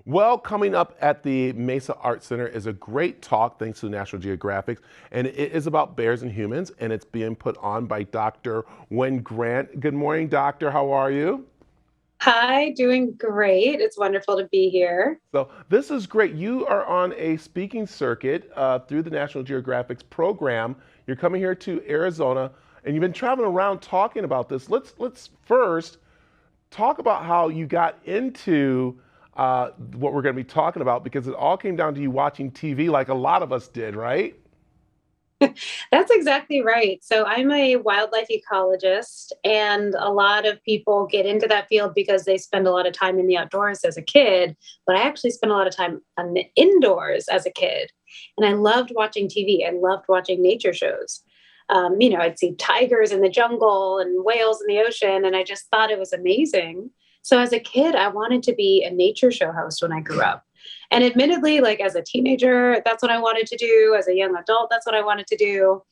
Well, coming up at the Mesa Arts Center is a great talk, thanks to National Geographic, and it is about bears and humans, and it's being put on by Dr. Wynn-Grant. Good morning, doctor. How are you? Hi, doing great. It's wonderful to be here. So this is great. You are on a speaking circuit through the National Geographic's program. You're coming here to Arizona, and you've been traveling around talking about this. Let's first talk about how you got into what we're going to be talking about because it all came down to you watching TV like a lot of us did, right? That's exactly right. So, I'm a wildlife ecologist, and a lot of people get into that field because they spend a lot of time in the outdoors as a kid. But I actually spent a lot of time on the indoors as a kid, and I loved watching TV. I loved watching nature shows. I'd see tigers in the jungle and whales in the ocean, and I just thought it was amazing. So, as a kid, I wanted to be a nature show host when I grew up. And admittedly, like as a teenager, that's what I wanted to do. As a young adult, that's what I wanted to do.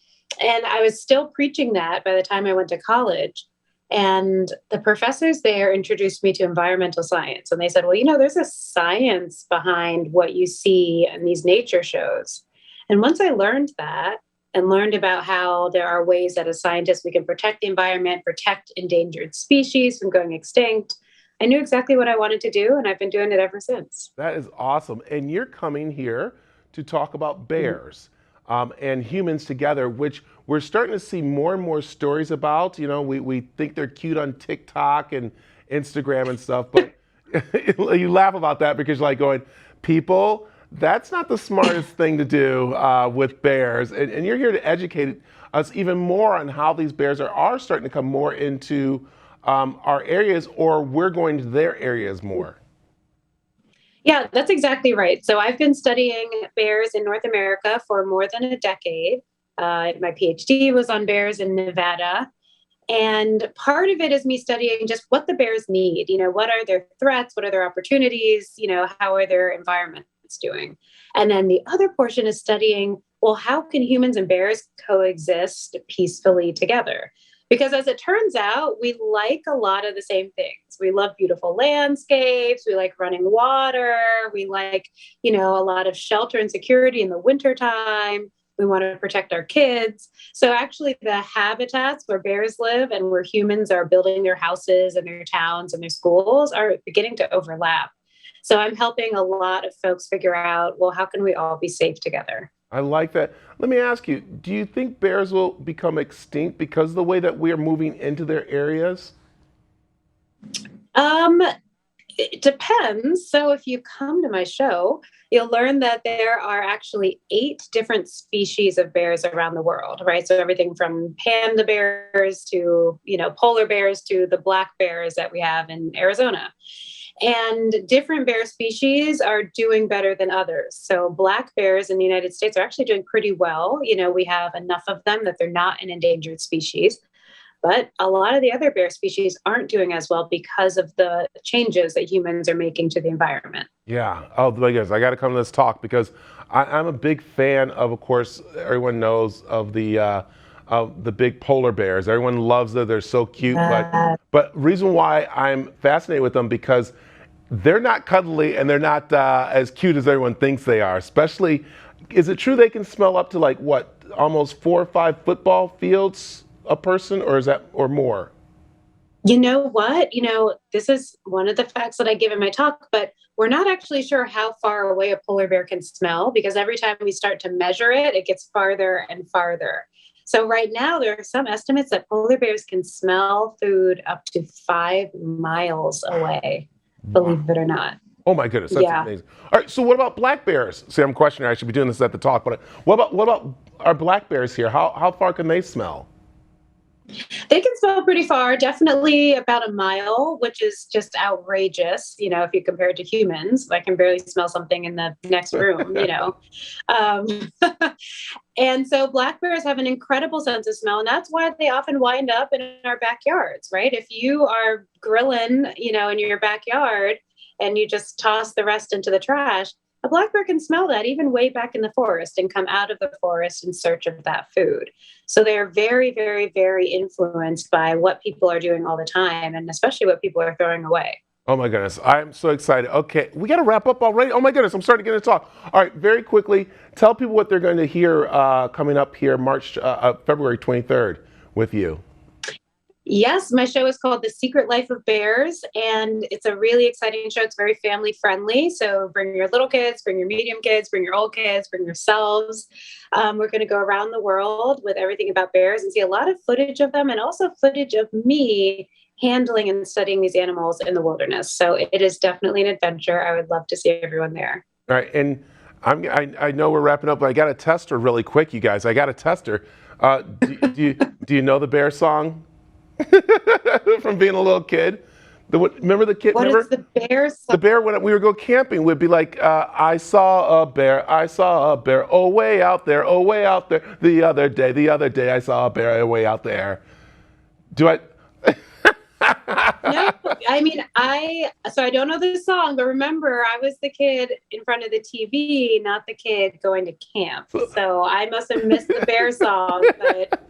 And I was still preaching that by the time I went to college. And the professors there introduced me to environmental science. And they said, well, there's a science behind what you see in these nature shows. And once I learned that and learned about how there are ways that as scientists we can protect the environment, protect endangered species from going extinct, I knew exactly what I wanted to do. And I've been doing it ever since. That is awesome. And you're coming here to talk about bears and humans together, which we're starting to see more and more stories about. You know, we think they're cute on TikTok and Instagram and stuff, but you laugh about that because you're like going, people, that's not the smartest thing to do with bears. And you're here to educate us even more on how these bears are starting to come more into our areas, or we're going to their areas more. Yeah, that's exactly right. So I've been studying bears in North America for more than a decade. My PhD was on bears in Nevada. And part of it is me studying just what the bears need. What are their threats? What are their opportunities? How are their environments doing? And then the other portion is studying, well, how can humans and bears coexist peacefully together? Because as it turns out, we like a lot of the same things. We love beautiful landscapes. We like running water. We like, a lot of shelter and security in the wintertime. We want to protect our kids. So actually the habitats where bears live and where humans are building their houses and their towns and their schools are beginning to overlap. So I'm helping a lot of folks figure out, well, how can we all be safe together? I like that. Let me ask you, do you think bears will become extinct because of the way that we are moving into their areas? Um, it depends. So if you come to my show, you'll learn that there are actually 8 different species of bears around the world, right? So everything from panda bears to, polar bears to the black bears that we have in Arizona. And different bear species are doing better than others. So black bears in the United States are actually doing pretty well. We have enough of them that they're not an endangered species. But a lot of the other bear species aren't doing as well because of the changes that humans are making to the environment. Yeah. Oh my goodness, I got to come to this talk because I'm a big fan of course, everyone knows of the big polar bears. Everyone loves them. They're so cute. But reason why I'm fascinated with them because they're not cuddly and they're not as cute as everyone thinks they are. Especially, is it true they can smell up to like what, almost 4 or 5 football fields a person, or is that or more? You know what? This is one of the facts that I give in my talk, but we're not actually sure how far away a polar bear can smell because every time we start to measure it, it gets farther and farther. So right now, there are some estimates that polar bears can smell food up to 5 miles away, Wow. believe it or not. Oh my goodness, that's Yeah. amazing. All right, so what about black bears? See, I'm questioning. I should be doing this at the talk, but what about our black bears here? How far can they smell? They can smell pretty far, definitely about a mile, which is just outrageous. If you compare it to humans, I can barely smell something in the next room. Um, and so black bears have an incredible sense of smell, and that's why they often wind up in our backyards, right? If you are grilling, in your backyard and you just toss the rest into the trash, a black bear can smell that even way back in the forest and come out of the forest in search of that food. So they're very, very, very influenced by what people are doing all the time, and especially what people are throwing away. Oh my goodness, I'm so excited. Okay, we got to wrap up already. Oh my goodness, I'm starting to get into talk. All right, very quickly, tell people what they're going to hear coming up here February 23rd with you. Yes, my show is called The Secret Life of Bears, and it's a really exciting show. It's very family friendly. So bring your little kids, bring your medium kids, bring your old kids, bring yourselves. We're going to go around the world with everything about bears and see a lot of footage of them and also footage of me handling and studying these animals in the wilderness. So it is definitely an adventure. I would love to see everyone there. All right, and I know we're wrapping up, but I got to test her really quick, you guys. I got to test her. Do you know the bear song? From being a little kid. Remember the kid? What remember is the bear song? The bear when we would go camping would be like, I saw a bear, oh way out there, oh way out there. The other day I saw a bear way out there. Do I? No, I mean, I don't know this song, but remember, I was the kid in front of the TV, not the kid going to camp. So I must have missed the bear song, but.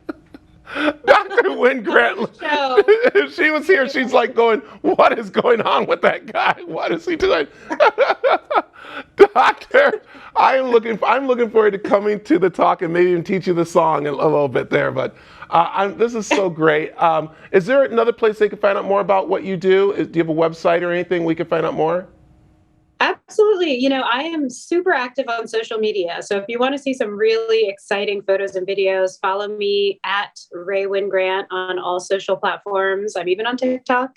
Dr. Wynn-Grant, if she was here, she's like going, what is going on with that guy? What is he doing? Doctor, I'm looking forward to coming to the talk and maybe even teach you the song a little bit there. But this is so great. Is there another place they can find out more about what you do? Do you have a website or anything we can find out more? Absolutely. You know, I am super active on social media. So if you want to see some really exciting photos and videos, follow me at Rae Wynn-Grant on all social platforms. I'm even on TikTok.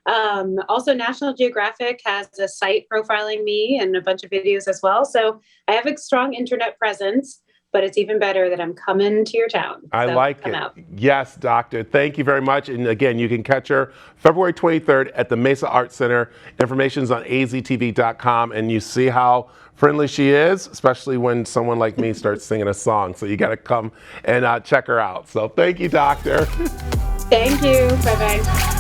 Also, National Geographic has a site profiling me and a bunch of videos as well. So I have a strong internet presence, but it's even better that I'm coming to your town. I like it. Out. Yes, Doctor. Thank you very much. And again, you can catch her February 23rd at the Mesa Arts Center. Information's on aztv.com. And you see how friendly she is, especially when someone like me starts singing a song. So you got to come and check her out. So thank you, Doctor. Thank you. Bye-bye.